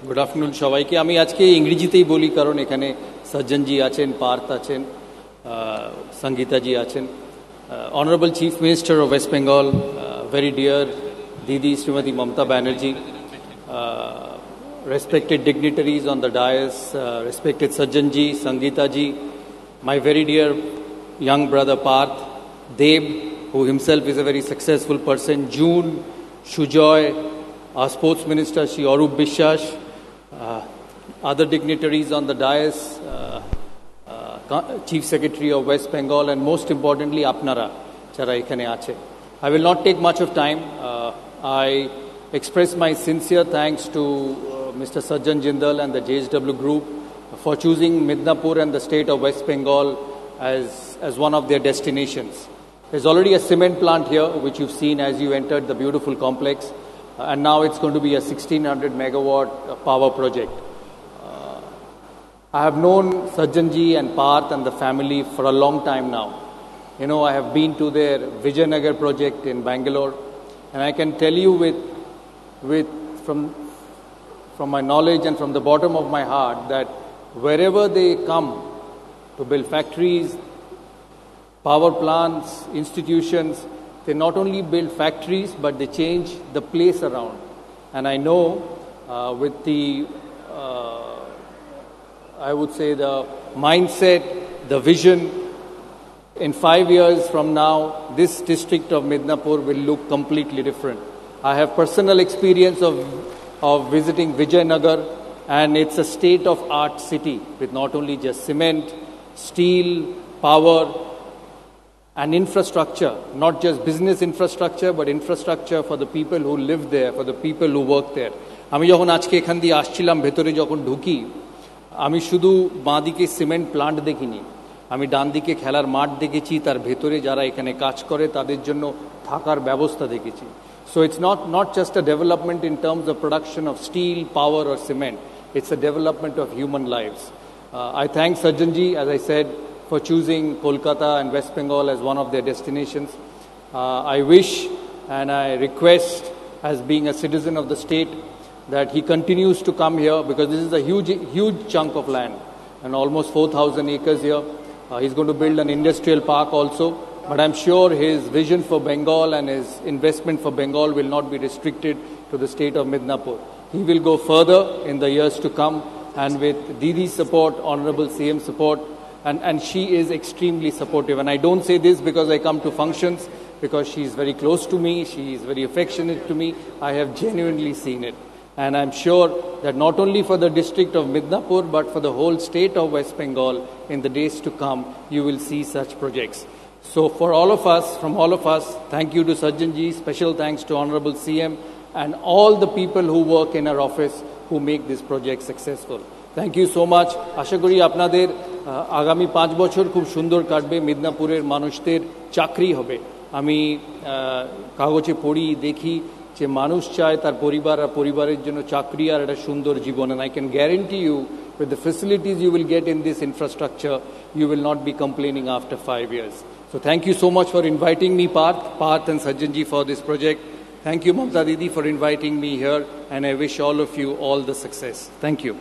Good afternoon সবাইকে। আমি আজকে ইংরেজিতেই বলি কারণ এখানে সজ্জনজি আছেন, পার্থ আছেন, সঙ্গীতাজি আছেন। Honourable chief minister of West Bengal, very dear Didi Srimati Mamata Banerjee, respected dignitaries on the dais, respected Sajjanji, Sangeetaji, my very dear young brother Parth, Deb, who himself is a very successful person, June, Shujoy, our sports minister, Shri Arup Biswas, other dignitaries on the dais, Chief Secretary of West Bengal, and most importantly, Apnara, jara ekhane ache. I will not take much of time. I express my sincere thanks to Mr. Sajjan Jindal and the JSW Group for choosing Midnapur and the state of West Bengal as one of their destinations. There's already a cement plant here, which you've seen as you entered the beautiful complex, and now it's going to be a 1600 megawatt power project. I have known Sajjanji and Parth and the family for a long time now. You know, I have been to their Vijayanagar project in Bangalore, and I can tell you from my knowledge and from the bottom of my heart that wherever they come to build factories, power plants, institutions, they not only build factories, but they change the place around. And I know with the, I would say the mindset, the vision, in 5 years from now, this district of Midnapur will look completely different. I have personal experience of visiting Vijayanagar, and it's a state-of-art city with not only just cement, steel, power, and infrastructure, not just business infrastructure, but infrastructure for the people who live there, for the people who work there. আমি যখন আজকে এখান দিয়ে আসছিলাম ভেতরে যখন ঢুকি, আমি শুধু বাঁ দিকে সিমেন্ট প্লান্ট দেখিনি, আমি ডান দিকে খেলার মাঠ দেখেছি, তার ভেতরে যারা এখানে কাজ করে তাদের জন্য থাকার ব্যবস্থা দেখেছি. So it's not just a development in terms of production of steel, power or cement. It's a development of human lives. I thank Sajjanji, as I said, for choosing Kolkata and West Bengal as one of their destinations. I wish and I request, as being a citizen of the state, that he continues to come here, because this is a huge chunk of land and almost 4,000 acres here. He's going to build an industrial park also, but I'm sure his vision for Bengal and his investment for Bengal will not be restricted to the state of Midnapur. He will go further in the years to come, and with Didi's support, Honorable CM support, and she is extremely supportive. And I don't say this because I come to functions, because she's very close to me, she is very affectionate to me. I have genuinely seen it. And I'm sure that not only for the district of Midnapur, but for the whole state of West Bengal, in the days to come, you will see such projects. So for all of us, from all of us, thank you to Sajjanji, special thanks to Honorable CM, and all the people who work in our office who make this project successful. Thank you so much. আশা করি আপনাদের আগামী 5 বছর খুব সুন্দর কাটবে, মিদনাপুরের মানুষদের চাকরি হবে। আমি কাগজে পড়ি, দেখি যে মানুষ চায় তার পরিবার আর পরিবারের জন্য চাকরি আর একটা সুন্দর জীবন, and I can guarantee you with the facilities you will get in this infrastructure, you will not be complaining after 5 years. So thank you so much for inviting me, Parth and Sajjanji, for this project. Thank you, Mamata Didi, for inviting me here, and I wish all of you all the success. Thank you.